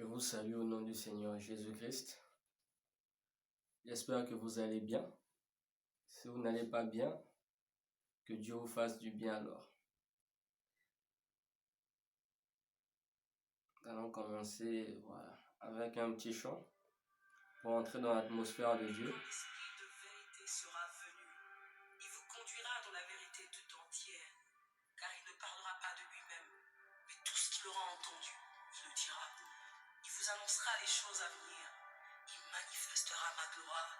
Je vous salue au nom du Seigneur Jésus-Christ. J'espère que vous allez bien. Si vous n'allez pas bien, que Dieu vous fasse du bien alors. Nous allons commencer avec un petit chant pour entrer dans l'atmosphère de Dieu. L'esprit de vérité sera venu. Il vous conduira dans la vérité tout entière, car il ne parlera pas de lui-même, mais tout ce qu'il aura entendu, il le dira. Il vous annoncera les choses à venir. Il manifestera ma gloire,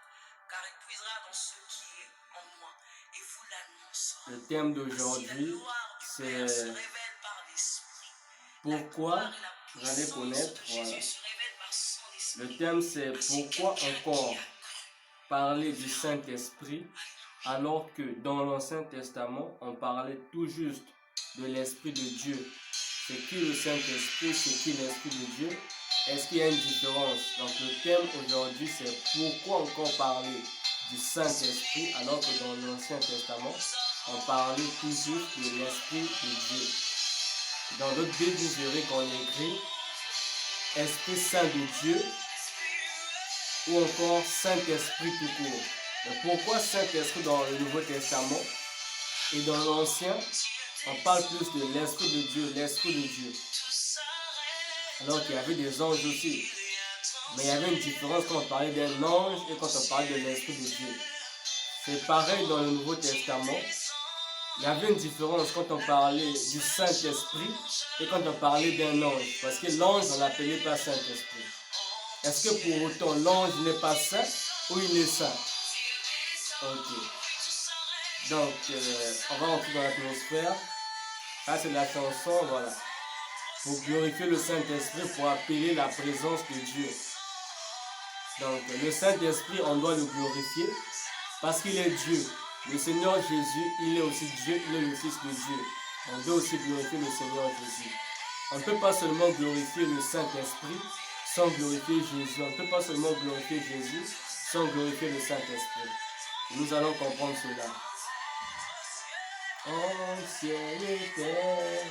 car il puisera dans ce qui est en moi, et vous l'annoncera. Le thème d'aujourd'hui, c'est pourquoi vous allez connaître. Le thème, c'est pourquoi encore parler du Saint-Esprit alors que dans l'Ancien Testament, on parlait tout juste de l'Esprit de Dieu. C'est qui le Saint-Esprit, c'est qui l'Esprit de Dieu? Est-ce qu'il y a une différence? Donc le thème aujourd'hui, c'est pourquoi encore parler du Saint-Esprit alors que dans l'Ancien Testament, on parlait tout juste de l'Esprit de Dieu. Dans d'autres Bibles, vous verrez qu'on écrit Esprit Saint de Dieu ou encore Saint-Esprit tout court. Mais pourquoi Saint-Esprit dans le Nouveau Testament et dans l'Ancien, on parle plus de l'Esprit de Dieu, l'Esprit de Dieu. Alors qu'il y avait des anges aussi. Mais il y avait une différence quand on parlait d'un ange et quand on parlait de l'Esprit de Dieu. C'est pareil dans le Nouveau Testament. Il y avait une différence quand on parlait du Saint-Esprit et quand on parlait d'un ange. Parce que l'ange, on l'appelait pas Saint-Esprit. Est-ce que pour autant l'ange n'est pas saint ou il est saint? Ok. Donc, on va entrer dans l'atmosphère. Ça, c'est la chanson, voilà. Pour glorifier le Saint-Esprit, pour appeler la présence de Dieu. Donc, le Saint-Esprit, on doit le glorifier parce qu'il est Dieu. Le Seigneur Jésus, il est aussi Dieu, il est le Fils de Dieu. On doit aussi glorifier le Seigneur Jésus. On ne peut pas seulement glorifier le Saint-Esprit sans glorifier Jésus. On ne peut pas seulement glorifier Jésus sans glorifier le Saint-Esprit. Nous allons comprendre cela. En ciel et terre,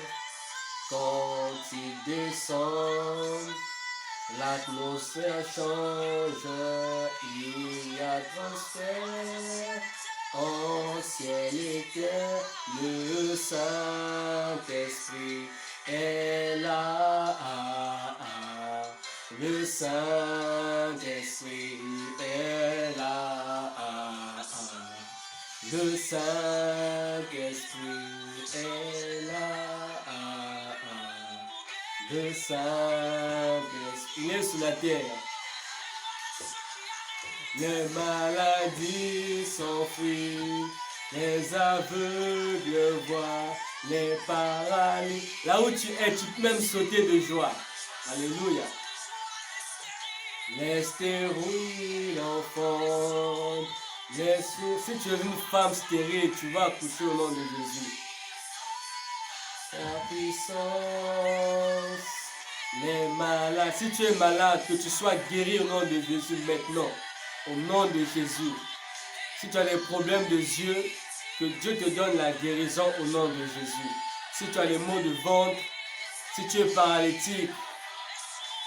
quand tu descends, l'atmosphère change, il y a transfert. En ciel et terre, le Saint-Esprit est là. Le Saint-Esprit est là. Le Saint-Esprit est là. Le Saint-Esprit, il est sur la terre. Les maladies s'enfuient, les aveugles voient, les paralyses. Là où tu es, tu peux même sauter de joie. Alléluia. Les stériles enfantent, les sourds. Si tu es une femme stérile, tu vas accoucher au nom de Jésus. Sa puissance, les malades. Si tu es malade, que tu sois guéri au nom de Jésus maintenant. Au nom de Jésus. Si tu as des problèmes de yeux, que Dieu te donne la guérison au nom de Jésus. Si tu as des maux de ventre, si tu es paralytique,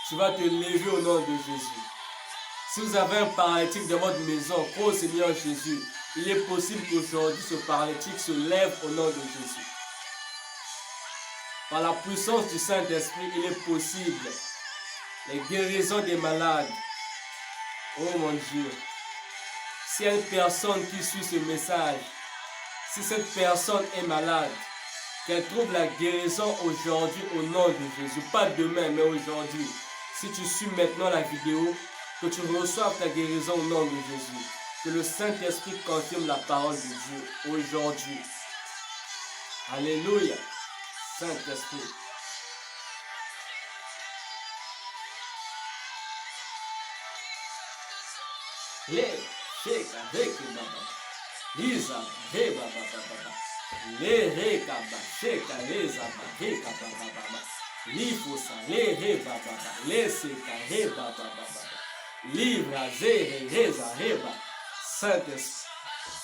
tu vas te lever au nom de Jésus. Si vous avez un paralytique dans votre maison, crois au Seigneur Jésus. Il est possible qu'aujourd'hui ce paralytique se lève au nom de Jésus. Par la puissance du Saint-Esprit, il est possible. Les guérisons des malades. Oh mon Dieu. Si une personne qui suit ce message, si cette personne est malade, qu'elle trouve la guérison aujourd'hui au nom de Jésus. Pas demain, mais aujourd'hui. Si tu suis maintenant la vidéo, que tu reçoives ta guérison au nom de Jésus. Que le Saint-Esprit confirme la parole de Dieu aujourd'hui. Alléluia. Saint-Esprit. Les sheka reke baba. Lisa reba baba. Les reka ba sheka leza ba reka baba. Lifusa le reba baba. Les seka reba baba. Livra zere reza reba. Saint-Esprit.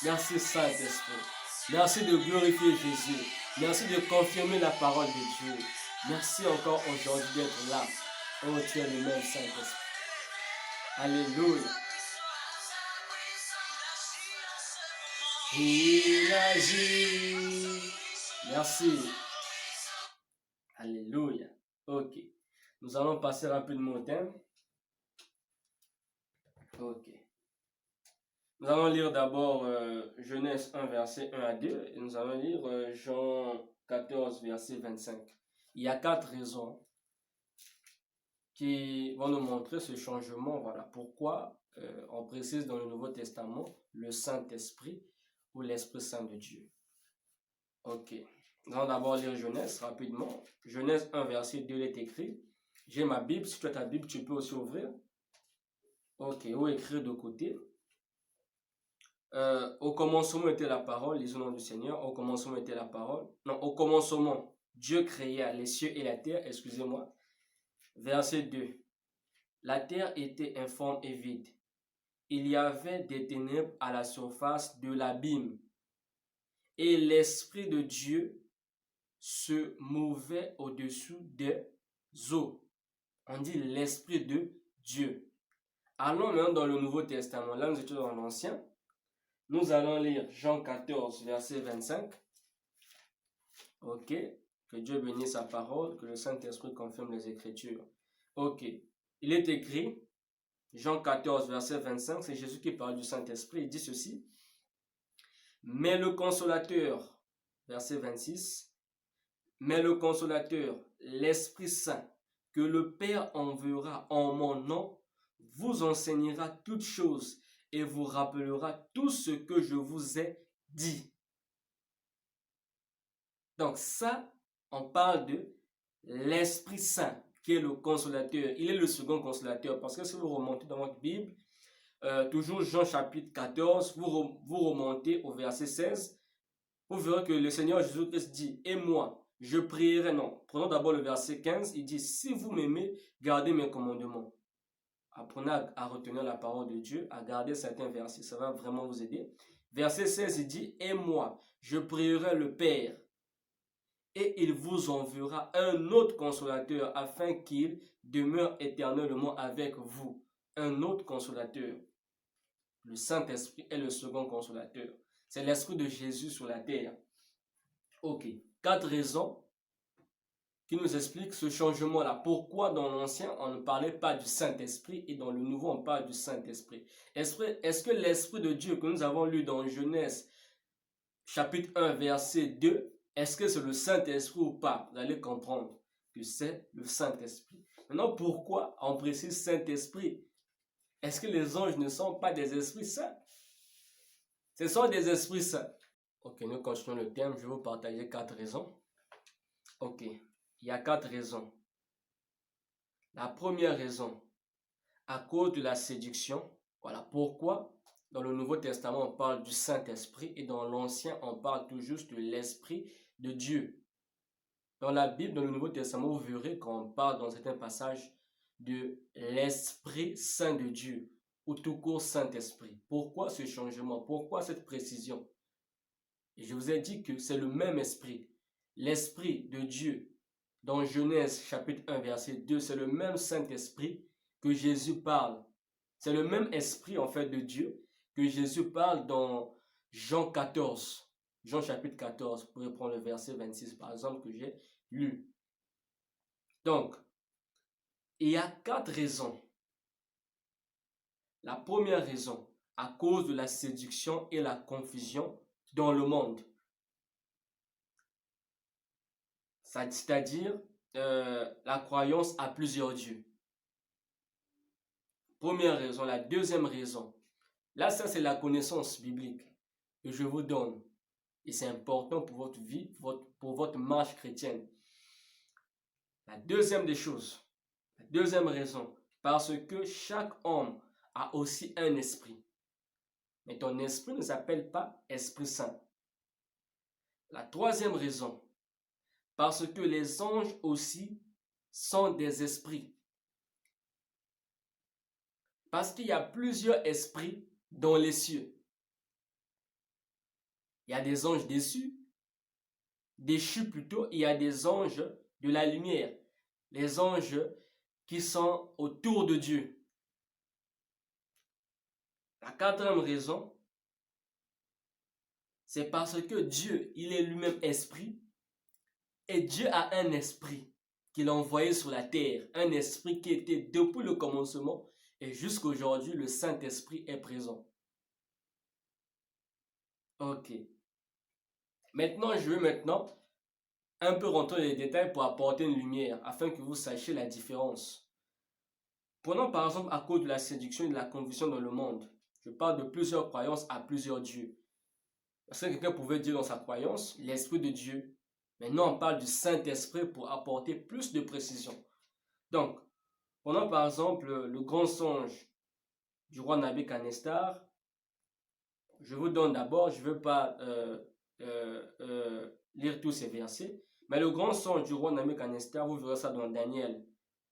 Merci Saint-Esprit. Merci de glorifier Jésus. Merci de confirmer la parole de Dieu. Merci encore aujourd'hui d'être là. Oh, tu es le même Saint-Esprit. Alléluia. Il agit. Merci. Alléluia. Ok. Nous allons passer rapidement au thème. Ok. Nous allons lire d'abord Genèse 1, verset 1 à 2. Et nous allons lire Jean 14, verset 25. Il y a 4 raisons qui vont nous montrer ce changement. Voilà pourquoi on précise dans le Nouveau Testament le Saint-Esprit ou l'Esprit Saint de Dieu. Ok. Nous allons d'abord lire Genèse rapidement. Genèse 1, verset 2, il est écrit. J'ai ma Bible. Si tu as ta Bible, tu peux aussi ouvrir. Ok. Ou écrire de côté. Au commencement était la parole, lisons le nom du Seigneur. Au commencement était la parole. Non, au commencement, Dieu créa les cieux et la terre. Excusez-moi. Verset 2. La terre était informe et vide. Il y avait des ténèbres à la surface de l'abîme. Et l'Esprit de Dieu se mouvait au-dessous des eaux. On dit l'Esprit de Dieu. Allons maintenant dans le Nouveau Testament. Là, nous étions dans l'Ancien. Nous allons lire Jean 14, verset 25. Ok. Que Dieu bénisse sa parole, que le Saint-Esprit confirme les Écritures. Ok. Il est écrit, Jean 14, verset 25, c'est Jésus qui parle du Saint-Esprit. Il dit ceci. Mais le Consolateur, verset 26, mais le Consolateur, l'Esprit Saint, que le Père enverra en mon nom, vous enseignera toutes choses et vous rappellera tout ce que je vous ai dit. Donc ça, on parle de l'Esprit Saint, qui est le consolateur. Il est le second consolateur, parce que si vous remontez dans votre Bible, toujours Jean chapitre 14, vous remontez au verset 16, vous verrez que le Seigneur Jésus-Christ dit, et moi, je prierai, non, prenons d'abord le verset 15, il dit, si vous m'aimez, gardez mes commandements. Apprenez à retenir la parole de Dieu, à garder certains versets, ça va vraiment vous aider. Verset 16, il dit, et moi, je prierai le Père, et il vous enverra un autre consolateur afin qu'il demeure éternellement avec vous. Un autre consolateur. Le Saint-Esprit est le second consolateur. C'est l'Esprit de Jésus sur la terre. Ok. 4 raisons qui nous expliquent ce changement-là. Pourquoi dans l'Ancien, on ne parlait pas du Saint-Esprit et dans le Nouveau, on parle du Saint-Esprit. Est-ce que l'Esprit de Dieu que nous avons lu dans Genèse chapitre 1, verset 2, est-ce que c'est le Saint-Esprit ou pas? Vous allez comprendre que c'est le Saint-Esprit. Maintenant, pourquoi on précise Saint-Esprit? Est-ce que les anges ne sont pas des esprits saints? Ce sont des esprits saints. Ok, nous continuons le thème. Je vais vous partager 4 raisons. Ok, il y a 4 raisons. La première raison, à cause de la séduction. Voilà pourquoi dans le Nouveau Testament, on parle du Saint-Esprit et dans l'Ancien, on parle tout juste de l'Esprit de Dieu. Dans la Bible, dans le Nouveau Testament, vous verrez qu'on parle dans certains passages de l'Esprit Saint de Dieu ou tout court Saint-Esprit. Pourquoi ce changement? Pourquoi cette précision? Et je vous ai dit que c'est le même esprit. L'Esprit de Dieu, dans Genèse chapitre 1, verset 2, c'est le même Saint-Esprit que Jésus parle. C'est le même esprit en fait de Dieu que Jésus parle dans Jean 14. Jean chapitre 14, vous pouvez prendre le verset 26 par exemple que j'ai lu. Donc, il y a 4 raisons. La première raison, à cause de la séduction et la confusion dans le monde. C'est-à-dire la croyance à plusieurs dieux. Première raison. La deuxième raison. Là, ça c'est la connaissance biblique que je vous donne. Et c'est important pour votre vie, pour votre marche chrétienne. La deuxième des choses, la deuxième raison, parce que chaque homme a aussi un esprit. Mais ton esprit ne s'appelle pas Esprit Saint. La troisième raison, parce que les anges aussi sont des esprits. Parce qu'il y a plusieurs esprits dans les cieux. Il y a des anges déchus plutôt, il y a des anges de la lumière. Les anges qui sont autour de Dieu. La quatrième raison, c'est parce que Dieu, il est lui-même esprit, et Dieu a un esprit qu'il a envoyé sur la terre, un esprit qui était depuis le commencement, et jusqu'à aujourd'hui, le Saint-Esprit est présent. Ok. Maintenant, je veux un peu rentrer dans les détails pour apporter une lumière, afin que vous sachiez la différence. Prenons par exemple à cause de la séduction et de la confusion dans le monde. Je parle de plusieurs croyances à plusieurs dieux. Parce que quelqu'un pouvait dire dans sa croyance, l'Esprit de Dieu. Maintenant, on parle du Saint-Esprit pour apporter plus de précision. Donc, prenons par exemple le grand songe du roi Nabuchodonosor. Je vous donne d'abord, je ne veux pas lire tous ces versets, mais le grand songe du roi Nabuchodonosor, vous verrez ça dans Daniel,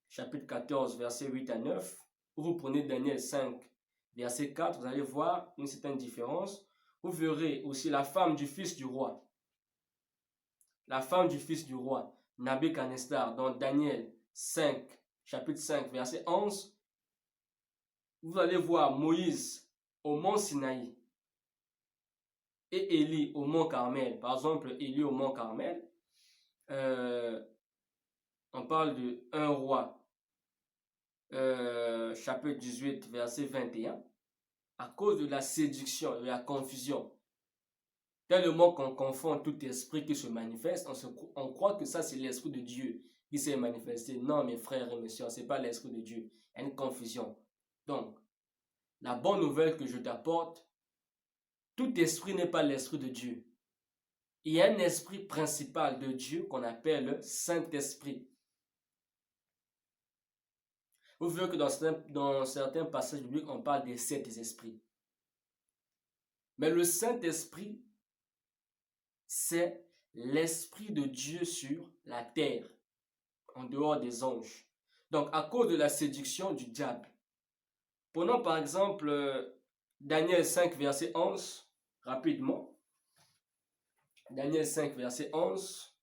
chapitre 14, versets 8 à 9. Vous prenez Daniel 5, verset 4, vous allez voir une certaine différence. Vous verrez aussi la femme du fils du roi. La femme du fils du roi, Nabuchodonosor, dans Daniel 5, chapitre 5, verset 11. Vous allez voir Moïse au mont Sinaï et Élie au mont Carmel. Par exemple, Élie au mont Carmel, on parle de 1 roi, chapitre 18, verset 21. À cause de la séduction et de la confusion, tellement qu'on confond tout esprit qui se manifeste, on croit que ça c'est l'esprit de Dieu qui s'est manifesté. Non, mes frères et mes soeurs, ce n'est pas l'esprit de Dieu. Il y a une confusion. Donc, la bonne nouvelle que je t'apporte, tout esprit n'est pas l'esprit de Dieu. Il y a un esprit principal de Dieu qu'on appelle le Saint-Esprit. Vous verrez que dans certains passages bibliques, on parle des 7 esprits. Mais le Saint-Esprit, c'est l'Esprit de Dieu sur la terre, en dehors des anges. Donc, à cause de la séduction du diable. Prenons par exemple Daniel 5, verset 11, rapidement. Daniel 5, verset 11.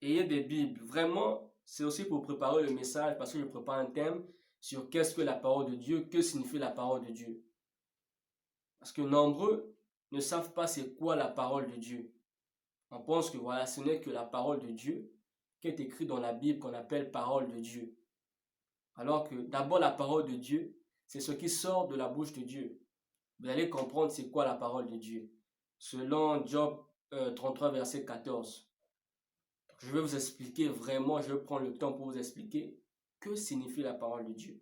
Ayez des Bibles. Vraiment, c'est aussi pour préparer le message, parce que je prépare un thème sur qu'est-ce que la parole de Dieu, que signifie la parole de Dieu. Parce que nombreux ne savent pas c'est quoi la parole de Dieu. On pense que voilà, ce n'est que la parole de Dieu qui est écrite dans la Bible qu'on appelle parole de Dieu. Alors que d'abord la parole de Dieu, c'est ce qui sort de la bouche de Dieu. Vous allez comprendre c'est quoi la parole de Dieu. Selon Job 33, verset 14. Je vais vous expliquer vraiment, je vais prendre le temps pour vous expliquer que signifie la parole de Dieu.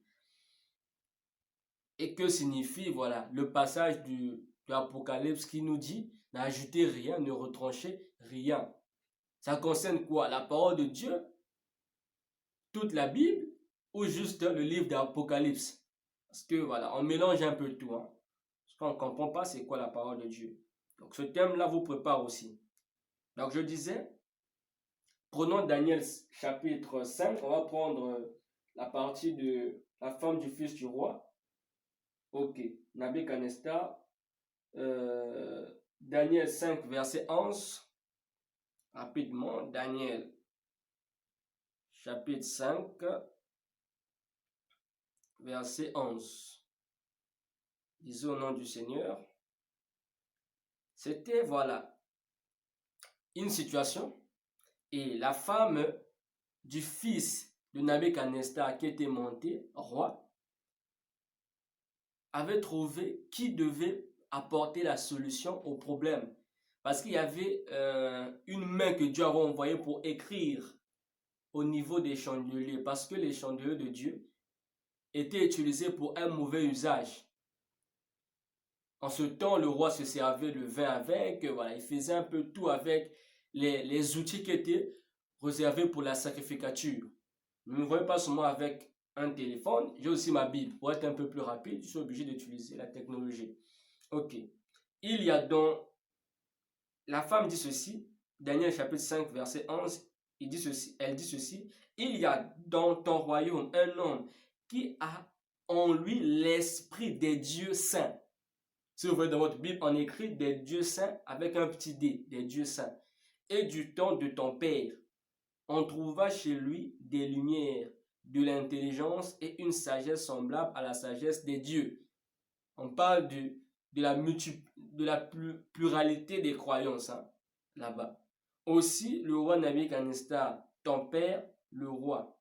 Et que signifie, voilà, le passage de l'Apocalypse qui nous dit n'ajoutez rien, ne retranchez rien. Ça concerne quoi? La parole de Dieu, toute la Bible ou juste le livre d'Apocalypse? Parce que voilà, on mélange un peu tout. Parce qu'on ne comprend pas c'est quoi la parole de Dieu. Donc ce thème-là vous prépare aussi. Donc je disais, prenons Daniel chapitre 5, on va prendre la partie de la femme du fils du roi. Ok, Nabuchodonosor, Daniel 5, verset 11. Rapidement, Daniel chapitre 5, verset 11. Disons au nom du Seigneur. C'était, voilà, une situation et la femme du fils de Nabuchodonosor qui était monté roi avait trouvé qui devait apporter la solution au problème. Parce qu'il y avait une main que Dieu avait envoyée pour écrire au niveau des chandeliers. Parce que les chandeliers de Dieu étaient utilisés pour un mauvais usage. En ce temps, le roi se servait le vin avec, voilà, il faisait un peu tout avec les outils qui étaient réservés pour la sacrificature. Ne me voyez pas seulement avec un téléphone, j'ai aussi ma Bible. Pour être un peu plus rapide, je suis obligé d'utiliser la technologie. Ok. Il y a donc, la femme dit ceci, Daniel chapitre 5, verset 11, elle dit ceci, il y a dans ton royaume un homme qui a en lui l'esprit des dieux saints. Si vous voyez dans votre Bible, on écrit des dieux saints avec un petit d, des dieux saints. Et du temps de ton père. on trouva chez lui des lumières, de l'intelligence et une sagesse semblable à la sagesse des dieux. On parle de la pluralité des croyances hein, là-bas. Aussi, le roi Nabuchodonosor, ton père, le roi,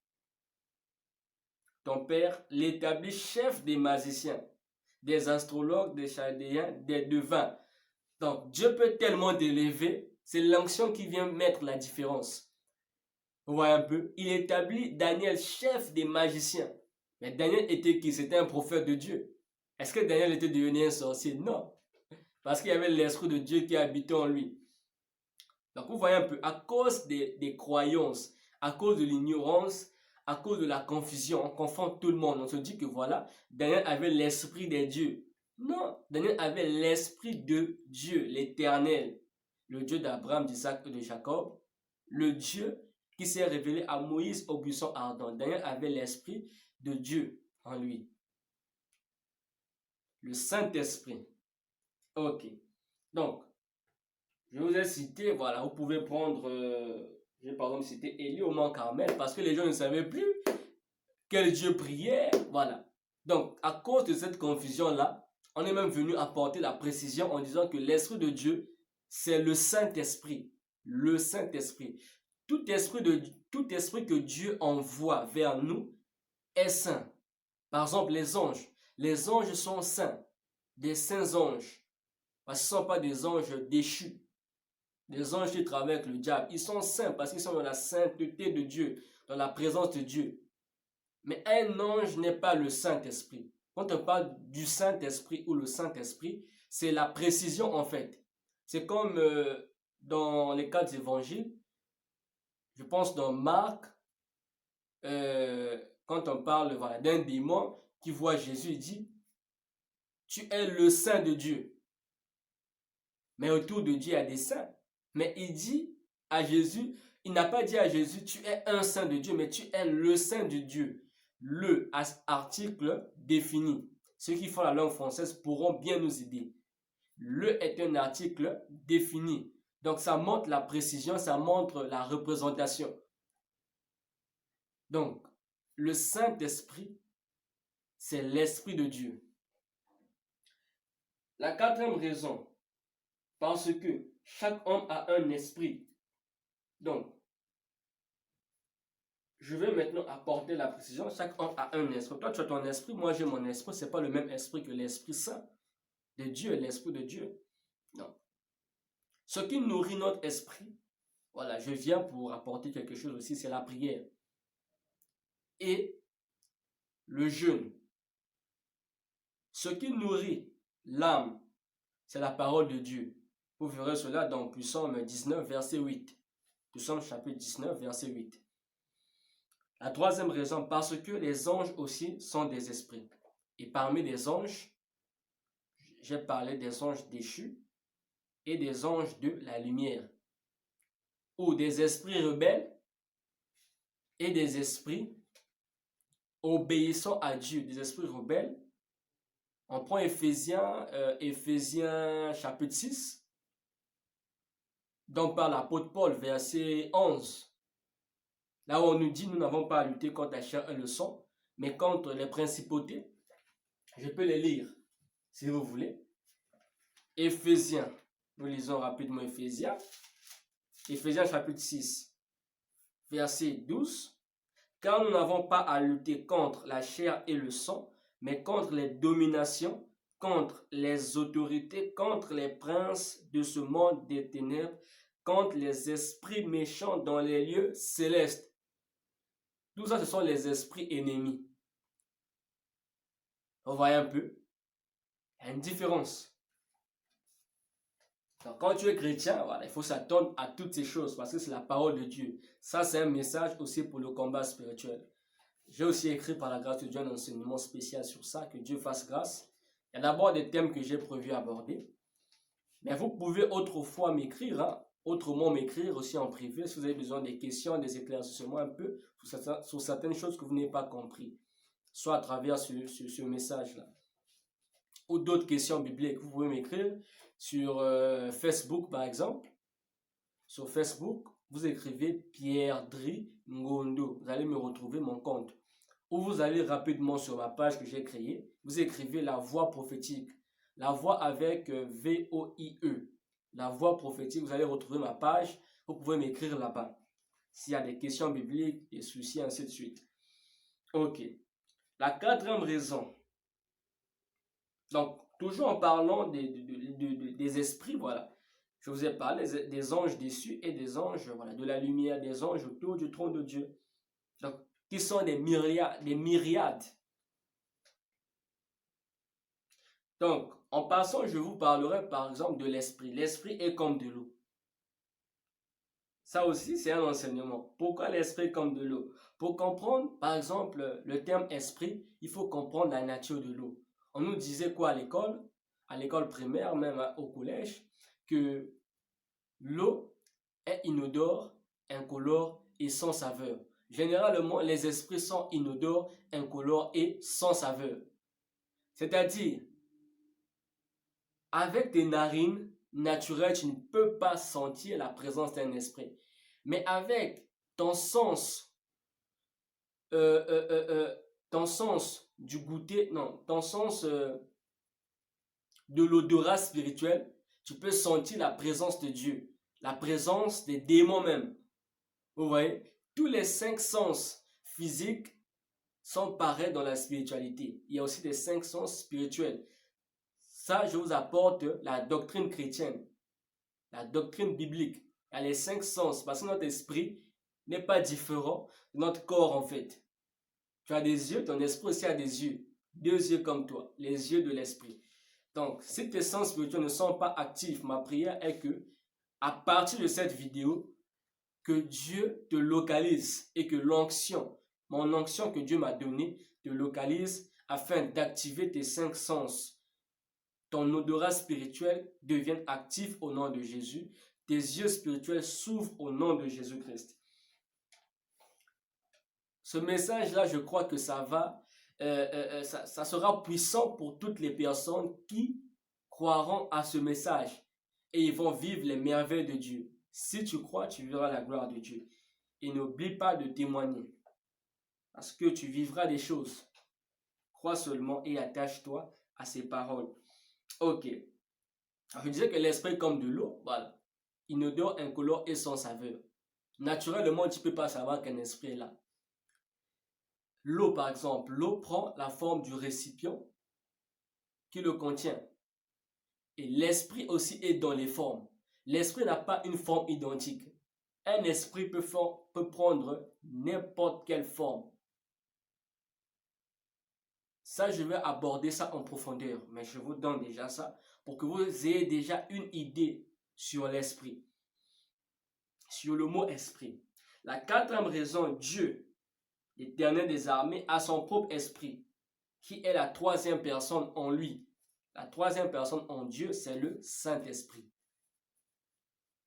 ton père, l'établit chef des magiciens, des astrologues, des chaldéens, des devins. Donc, Dieu peut tellement t'élever, c'est l'onction qui vient mettre la différence. Vous voyez un peu? Il établit Daniel chef des magiciens. Mais Daniel était qui? C'était un prophète de Dieu. Est-ce que Daniel était devenu un sorcier? Non. Parce qu'il y avait l'Esprit de Dieu qui habitait en lui. Donc vous voyez un peu, à cause des croyances, à cause de l'ignorance, à cause de la confusion, on confond tout le monde. On se dit que voilà, Daniel avait l'Esprit des dieux. Non, Daniel avait l'Esprit de Dieu, l'Éternel, le Dieu d'Abraham, d'Isaac et de Jacob, le Dieu qui s'est révélé à Moïse au buisson ardent. Daniel avait l'Esprit de Dieu en lui. Le Saint-Esprit. Ok. Donc, je vous ai cité, voilà, vous pouvez prendre, je vais par exemple citer Élie au Mont Carmel, parce que les gens ne savaient plus quel Dieu priait, voilà. Donc, à cause de cette confusion-là, on est même venu apporter la précision en disant que l'Esprit de Dieu, c'est le Saint-Esprit. Le Saint-Esprit. Tout esprit que Dieu envoie vers nous est saint. Par exemple, les anges. Les anges sont saints. Des saints anges. Parce que ce ne sont pas des anges déchus. Des anges qui travaillent avec le diable. Ils sont saints parce qu'ils sont dans la sainteté de Dieu, dans la présence de Dieu. Mais un ange n'est pas le Saint-Esprit. Quand on parle du Saint-Esprit ou le Saint-Esprit, c'est la précision en fait. C'est comme dans les quatre évangiles, je pense dans Marc, quand on parle voilà, d'un démon qui voit Jésus, il dit, tu es le Saint de Dieu. Mais autour de Dieu, il y a des saints. Mais il dit à Jésus, il n'a pas dit à Jésus, tu es un saint de Dieu, mais tu es le saint de Dieu. Le article défini. Ceux qui font la langue française pourront bien nous aider. Le est un article défini. Donc ça montre la précision, ça montre la représentation. Donc, le Saint-Esprit, c'est l'Esprit de Dieu. La quatrième raison, parce que chaque homme a un esprit. Donc, je vais maintenant apporter la précision. Chaque homme a un esprit. Toi, tu as ton esprit, moi j'ai mon esprit. Ce n'est pas le même esprit que l'Esprit Saint de Dieu, l'Esprit de Dieu. Non. Ce qui nourrit notre esprit, voilà, je viens pour apporter quelque chose aussi, c'est la prière. Et le jeûne. Ce qui nourrit l'âme, c'est la parole de Dieu. Vous verrez cela dans Psaume 19, verset 8. Psaume chapitre 19, verset 8. La troisième raison, parce que les anges aussi sont des esprits. Et parmi les anges, j'ai parlé des anges déchus et des anges de la lumière. Ou des esprits rebelles et des esprits obéissant à Dieu. Des esprits rebelles. On prend Éphésiens chapitre 6, dont parle l'apôtre Paul, verset 11. Là où on nous dit, nous n'avons pas à lutter contre la chair et le sang, mais contre les principautés. Je peux les lire, si vous voulez. Éphésiens, nous lisons rapidement Éphésiens. Éphésiens chapitre 6, verset 12. Car nous n'avons pas à lutter contre la chair et le sang, mais contre les dominations, contre les autorités, contre les princes de ce monde des ténèbres, contre les esprits méchants dans les lieux célestes. Tout ça, ce sont les esprits ennemis. Vous voyez un peu? Il y a une différence. Donc, quand tu es chrétien, voilà, il faut s'attendre à toutes ces choses parce que c'est la parole de Dieu. Ça, c'est un message aussi pour le combat spirituel. J'ai aussi écrit par la grâce de Dieu un enseignement spécial sur ça, que Dieu fasse grâce. Il y a d'abord des thèmes que j'ai prévu aborder. Mais vous pouvez autrefois m'écrire, hein, autrement m'écrire aussi en privé si vous avez besoin des questions, des éclaircissements un peu sur certaines choses que vous n'avez pas compris. Soit à travers ce message-là. Ou d'autres questions bibliques. Vous pouvez m'écrire sur Facebook par exemple. Sur Facebook, vous écrivez Pierre Dri Ngondo. Vous allez me retrouver mon compte. Ou vous allez rapidement sur ma page que j'ai créée. Vous écrivez la voix prophétique. La voix avec V-O-I-E. La voix prophétique. Vous allez retrouver ma page. Vous pouvez m'écrire là-bas. S'il y a des questions bibliques, des soucis, ainsi de suite. Ok. La quatrième raison. Donc, toujours en parlant des esprits, voilà. Je vous ai parlé des anges déçus et des anges, voilà, de la lumière, des anges autour du trône de Dieu. Donc, qui sont des myriades. Donc, en passant, je vous parlerai par exemple de l'esprit. L'esprit est comme de l'eau. Ça aussi, c'est un enseignement. Pourquoi l'esprit est comme de l'eau? Pour comprendre, par exemple, le terme esprit, il faut comprendre la nature de l'eau. On nous disait quoi à l'école primaire, même au collège, que l'eau est inodore, incolore et sans saveur. Généralement, les esprits sont inodores, incolores et sans saveur. C'est-à-dire, avec tes narines naturelles, tu ne peux pas sentir la présence d'un esprit. Mais avec ton sens du goûter, non, ton sens de l'odorat spirituel, tu peux sentir la présence de Dieu, la présence des démons même. Vous voyez, tous les 5 sens physiques sont pareils dans la spiritualité. Il y a aussi des 5 sens spirituels. Ça, je vous apporte la doctrine chrétienne, la doctrine biblique. Il y a les 5 sens, parce que notre esprit n'est pas différent de notre corps en fait. Tu as des yeux, ton esprit aussi a des yeux. 2 yeux comme toi, les yeux de l'esprit. Donc, si tes sens spirituels ne sont pas actifs, ma prière est que, à partir de cette vidéo, que Dieu te localise et que l'onction, mon onction que Dieu m'a donnée, te localise afin d'activer tes 5 sens. Ton odorat spirituel devienne actif au nom de Jésus. Tes yeux spirituels s'ouvrent au nom de Jésus-Christ. Ce message-là, je crois que ça sera puissant pour toutes les personnes qui croiront à ce message et ils vont vivre les merveilles de Dieu. Si tu crois, tu verras la gloire de Dieu. Et n'oublie pas de témoigner parce que tu vivras des choses. Crois seulement et attache-toi à ces paroles. Ok. Alors, je disais que l'esprit est comme de l'eau, voilà. Inodore, incolore et sans saveur. Naturellement, tu ne peux pas savoir qu'un esprit est là. L'eau, par exemple, l'eau prend la forme du récipient qui le contient. Et l'esprit aussi est dans les formes. L'esprit n'a pas une forme identique. Un esprit peut prendre n'importe quelle forme. Ça, je vais aborder ça en profondeur, mais je vous donne déjà ça pour que vous ayez déjà une idée sur l'esprit, sur le mot esprit. La quatrième raison, Dieu, l'Éternel des armées, a son propre esprit, qui est la troisième personne en lui. La troisième personne en Dieu, c'est le Saint-Esprit.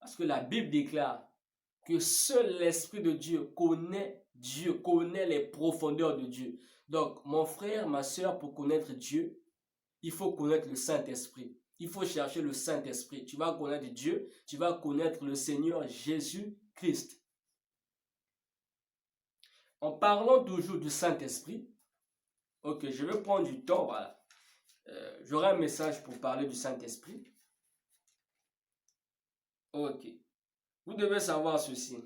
Parce que la Bible déclare que seul l'Esprit de Dieu, connaît les profondeurs de Dieu. Donc, mon frère, ma soeur, pour connaître Dieu, il faut connaître le Saint-Esprit. Il faut chercher le Saint-Esprit. Tu vas connaître Dieu, tu vas connaître le Seigneur Jésus-Christ. En parlant toujours du Saint-Esprit, ok, je vais prendre du temps, voilà. J'aurai un message pour parler du Saint-Esprit. Ok. Vous devez savoir ceci.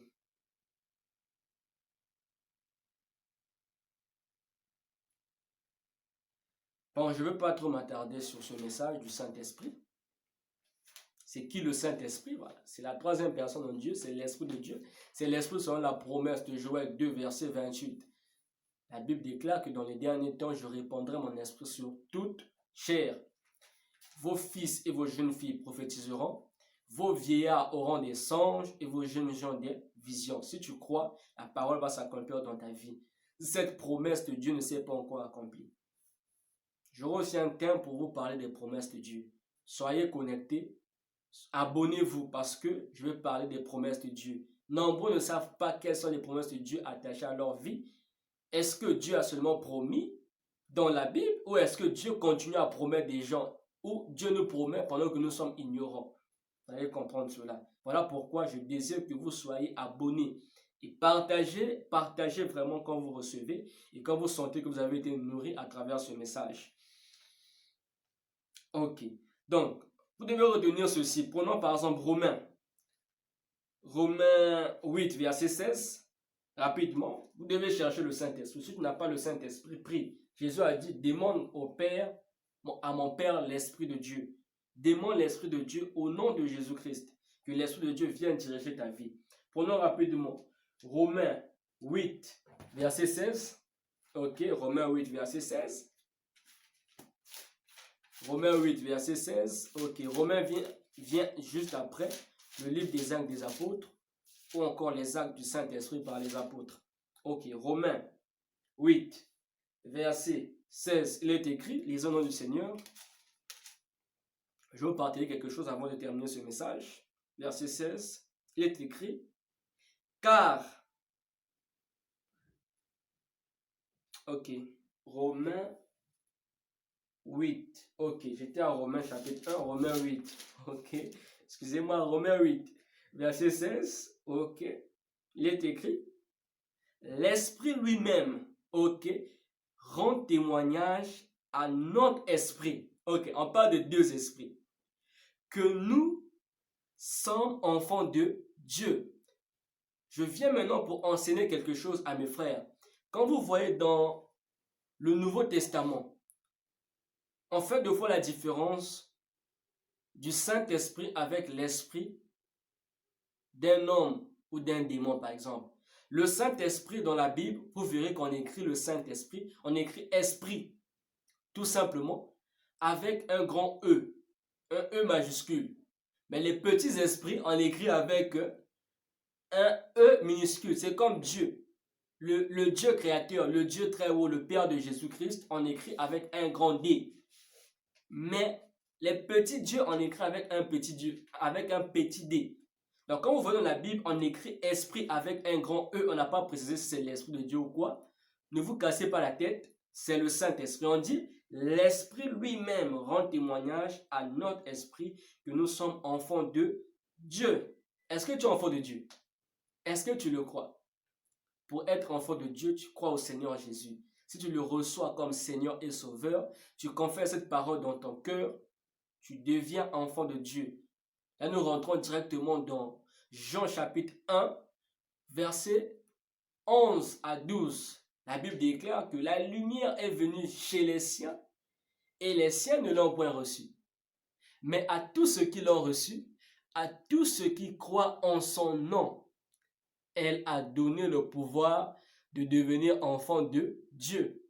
Bon, je ne veux pas trop m'attarder sur ce message du Saint-Esprit. C'est qui le Saint-Esprit? Voilà. C'est la troisième personne en Dieu, c'est l'Esprit de Dieu. C'est l'Esprit selon la promesse de Joël 2, verset 28. La Bible déclare que dans les derniers temps, je répandrai mon esprit sur toute chair. Vos fils et vos jeunes filles prophétiseront. Vos vieillards auront des songes et vos jeunes gens des visions. Si tu crois, la parole va s'accomplir dans ta vie. Cette promesse de Dieu ne s'est pas encore accomplie. J'aurai aussi un thème pour vous parler des promesses de Dieu. Soyez connectés, abonnez-vous parce que je vais parler des promesses de Dieu. Nombreux ne savent pas quelles sont les promesses de Dieu attachées à leur vie. Est-ce que Dieu a seulement promis dans la Bible ou est-ce que Dieu continue à promettre des gens ou Dieu nous promet pendant que nous sommes ignorants? Vous allez comprendre cela. Voilà pourquoi je désire que vous soyez abonnés. Et partagez vraiment quand vous recevez et quand vous sentez que vous avez été nourri à travers ce message. Ok. Donc, vous devez retenir ceci. Prenons par exemple Romains 8, verset 16. Rapidement, vous devez chercher le Saint-Esprit. Si tu n'as pas le Saint-Esprit, prie. Jésus a dit, demande au Père, à mon Père, l'Esprit de Dieu. Demande l'Esprit de Dieu au nom de Jésus-Christ. Que l'Esprit de Dieu vienne diriger ta vie. Prenons rapidement Romains 8, verset 16. Ok, Romains 8, verset 16. Romains 8, verset 16. Ok, Romains vient juste après le livre des Actes des Apôtres ou encore les actes du Saint-Esprit par les apôtres. Ok, Romains 8, verset 16. Il est écrit, lisons au nom du Seigneur. Je vais vous partager quelque chose avant de terminer ce message. Verset 16, il est écrit, car, ok, Romains 8, ok, j'étais à Romains chapitre 1, Romains 8, ok, excusez-moi, Romains 8, verset 16, ok, il est écrit, l'Esprit lui-même, ok, rend témoignage à notre esprit, ok, on parle de deux esprits, que nous sommes enfants de Dieu. Je viens maintenant pour enseigner quelque chose à mes frères. Quand vous voyez dans le Nouveau Testament, on fait deux fois la différence du Saint-Esprit avec l'esprit d'un homme ou d'un démon, par exemple. Le Saint-Esprit dans la Bible, vous verrez qu'on écrit le Saint-Esprit, on écrit esprit, tout simplement, avec un grand E, un E majuscule. Mais les petits esprits, on écrit avec un E minuscule. C'est comme Dieu. Le Dieu créateur, le Dieu très haut, le Père de Jésus-Christ, on écrit avec un grand D. Mais les petits dieux, on écrit avec un petit dieu, avec un petit D. Donc, quand vous voyez dans la Bible, on écrit esprit avec un grand E. On n'a pas précisé si c'est l'esprit de Dieu ou quoi. Ne vous cassez pas la tête. C'est le Saint-Esprit. On dit, l'Esprit lui-même rend témoignage à notre esprit que nous sommes enfants de Dieu. Est-ce que tu es enfant de Dieu? Est-ce que tu le crois? Pour être enfant de Dieu, tu crois au Seigneur Jésus. Si tu le reçois comme Seigneur et Sauveur, tu confères cette parole dans ton cœur, tu deviens enfant de Dieu. Là, nous rentrons directement dans Jean chapitre 1, versets 11 à 12. La Bible déclare que la lumière est venue chez les siens et les siens ne l'ont point reçue. Mais à tous ceux qui l'ont reçu, à tous ceux qui croient en son nom, elle a donné le pouvoir de devenir enfants de Dieu,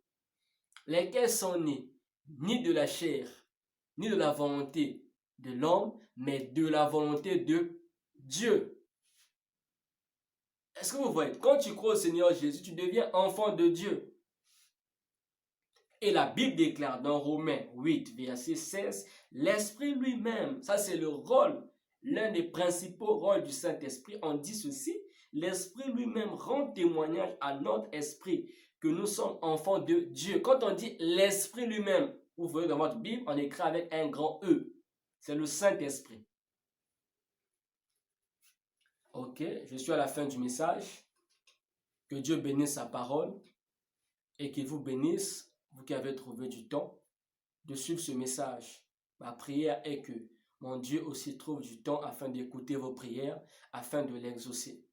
lesquels sont nés ni de la chair, ni de la volonté de l'homme, mais de la volonté de Dieu. Est-ce que vous voyez? Quand tu crois au Seigneur Jésus, tu deviens enfant de Dieu. Et la Bible déclare dans Romains 8, verset 16, l'Esprit lui-même, ça c'est le rôle, l'un des principaux rôles du Saint-Esprit, on dit ceci, l'Esprit lui-même rend témoignage à notre esprit que nous sommes enfants de Dieu. Quand on dit l'Esprit lui-même, vous voyez dans votre Bible, on écrit avec un grand E. C'est le Saint-Esprit. Ok, je suis à la fin du message. Que Dieu bénisse sa parole et qu'il vous bénisse, vous qui avez trouvé du temps de suivre ce message. Ma prière est que mon Dieu aussi trouve du temps afin d'écouter vos prières, afin de l'exaucer.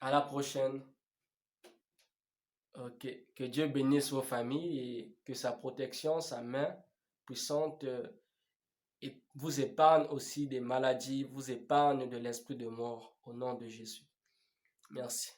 À la prochaine. Ok, que Dieu bénisse vos familles et que sa protection, sa main puissante et vous épargne aussi des maladies, vous épargne de l'esprit de mort au nom de Jésus. Merci.